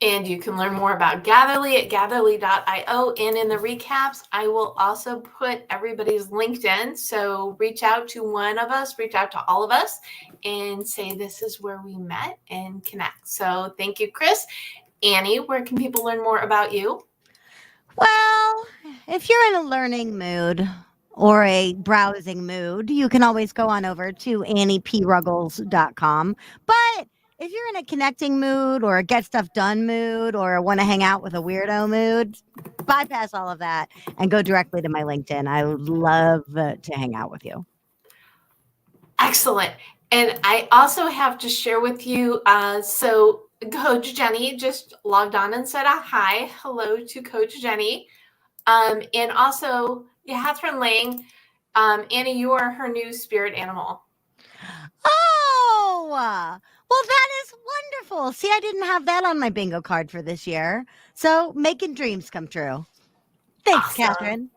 And you can learn more about Gatherly at gatherly.io. And in the recaps, I will also put everybody's LinkedIn. So reach out to one of us, reach out to all of us, and say this is where we met and connect. So thank you, Chris. Annie, where can people learn more about you? Well, if you're in a learning mood or a browsing mood, you can always go on over to anniePruggles.com. But if you're in a connecting mood or a get stuff done mood or want to hang out with a weirdo mood, bypass all of that and go directly to my LinkedIn. I would love to hang out with you. Excellent. And I also have to share with you, so Coach Jenny just logged on and said a hi. Hello to Coach Jenny. And also, Catherine Lang, Annie, you are her new spirit animal. Oh, well, that is wonderful. See, I didn't have that on my bingo card for this year. So making dreams come true. Thanks, Awesome. Catherine.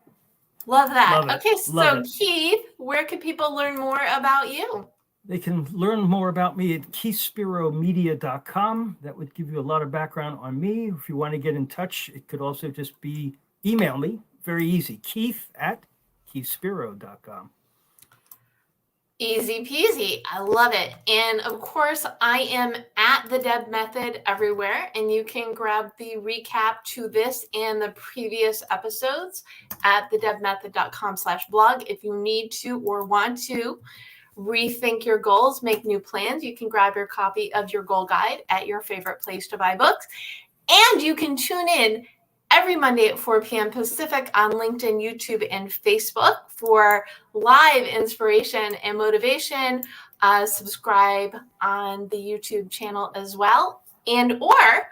Love that. Love it. Okay, Love so it. Keith, where can people learn more about you? They can learn more about me at keithspiromedia.com. That would give you a lot of background on me. If you want to get in touch, it could also just be email me. Very easy. Keith@keithspiro.com. Easy peasy. I love it. And of course, I am at the Deb Method everywhere, and you can grab the recap to this and the previous episodes at thedebmethod.com/blog. If you need to or want to rethink your goals, make new plans, you can grab your copy of your goal guide at your favorite place to buy books. And you can tune in every Monday at 4 p.m. Pacific on LinkedIn, YouTube, and Facebook for live inspiration and motivation. Subscribe on the YouTube channel as well, and or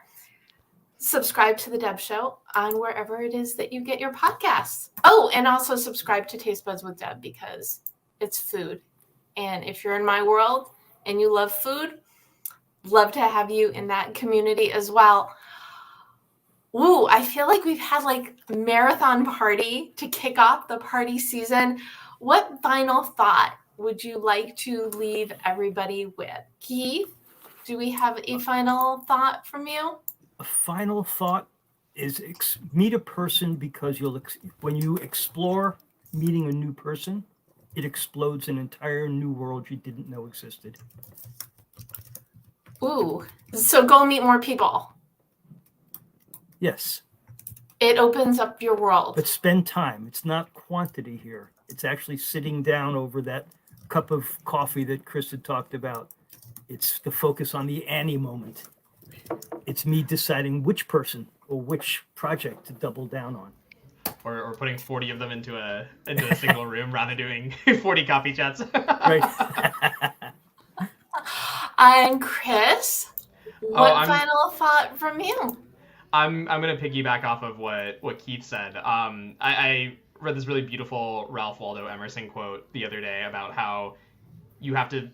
subscribe to The Deb Show on wherever it is that you get your podcasts. Oh, and also subscribe to Taste Buds with Deb because it's food. And if you're in my world and you love food, love to have you in that community as well. Ooh, I feel like we've had like marathon party to kick off the party season. What final thought would you like to leave everybody with? Keith, do we have a final thought from you? A final thought is meet a person, because when you explore meeting a new person, it explodes an entire new world you didn't know existed. Ooh, so go meet more people. Yes. It opens up your world. But spend time. It's not quantity here. It's actually sitting down over that cup of coffee that Chris had talked about. It's the focus on the Annie moment. It's me deciding which person or which project to double down on. or putting 40 of them into a single room rather than doing 40 coffee chats. Right. And Chris, what I'm final thought from you? I'm gonna piggyback off of what Keith said. I read this really beautiful Ralph Waldo Emerson quote the other day about how you have to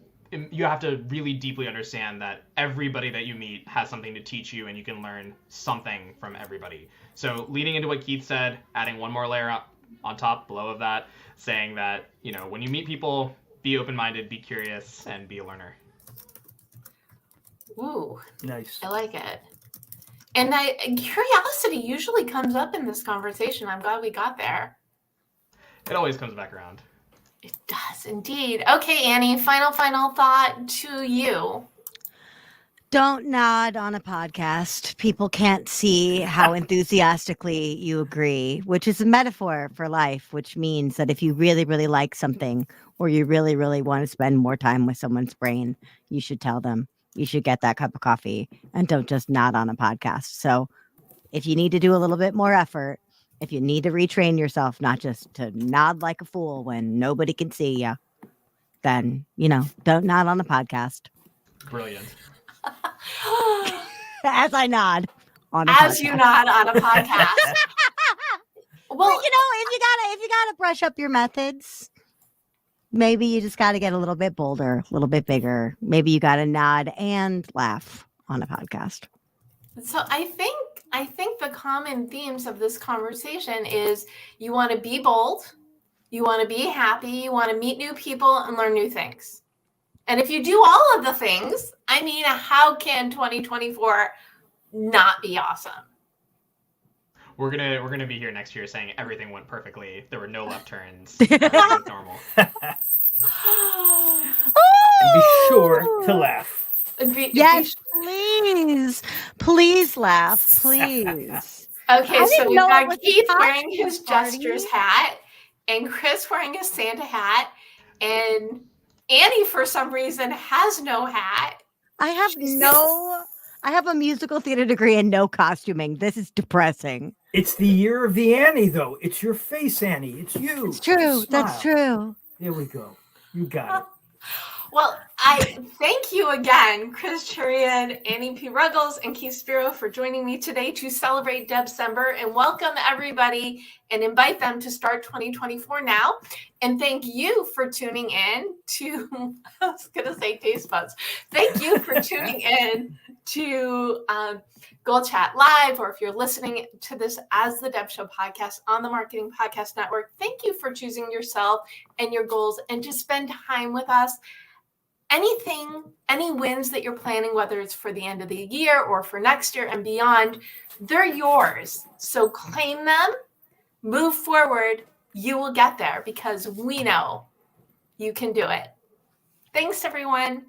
really deeply understand that everybody that you meet has something to teach you, and you can learn something from everybody. So leading into what Keith said, adding one more layer on top below of that, saying that, you know, when you meet people, be open-minded, be curious, and be a learner. Ooh, Nice. I like it. And curiosity usually comes up in this conversation. I'm glad we got there. It always comes back around. It does indeed. Okay, Annie, final thought to you. Don't nod on a podcast. People can't see how enthusiastically you agree, which is a metaphor for life, which means that if you really, really like something or you really, really want to spend more time with someone's brain, you should tell them. You should get that cup of coffee and don't just nod on a podcast. So if you need to do a little bit more effort, if you need to retrain yourself, not just to nod like a fool when nobody can see you, then, you know, don't nod on a podcast. Brilliant. As I nod on a As podcast. you nod on a podcast. Well, you know, if you gotta brush up your methods, maybe you just gotta get a little bit bolder, a little bit bigger. Maybe you gotta nod and laugh on a podcast. So I think the common themes of this conversation is you want to be bold, you want to be happy, you want to meet new people and learn new things. And if you do all of the things, I mean, how can 2024 not be awesome? We're gonna be here next year saying everything went perfectly. There were no left turns. Everything was normal. And be sure to laugh. Yes, please laugh, please. Okay, I so didn't we've know it got was a Keith wearing costume his party. Jester's hat, and Chris wearing a Santa hat, and Annie, for some reason, has no hat. I have a musical theater degree and no costuming. This is depressing. It's the year of the Annie, though. It's your face, Annie. It's you. It's true. That's Smile. true. There we go. You got it. Well, I thank you again, Chris Cherian, Annie P. Ruggles, and Keith Spiro for joining me today to celebrate DEBcember, and welcome everybody and invite them to start 2024 now. And thank you for tuning in to, I was going to say taste buds. Thank you for tuning in to Goal Chat Live, or if you're listening to this as the Deb Show podcast on the Marketing Podcast Network, thank you for choosing yourself and your goals and to spend time with us. Any wins that you're planning, whether it's for the end of the year or for next year and beyond, they're yours. So claim them, move forward. You will get there because we know you can do it. Thanks, everyone.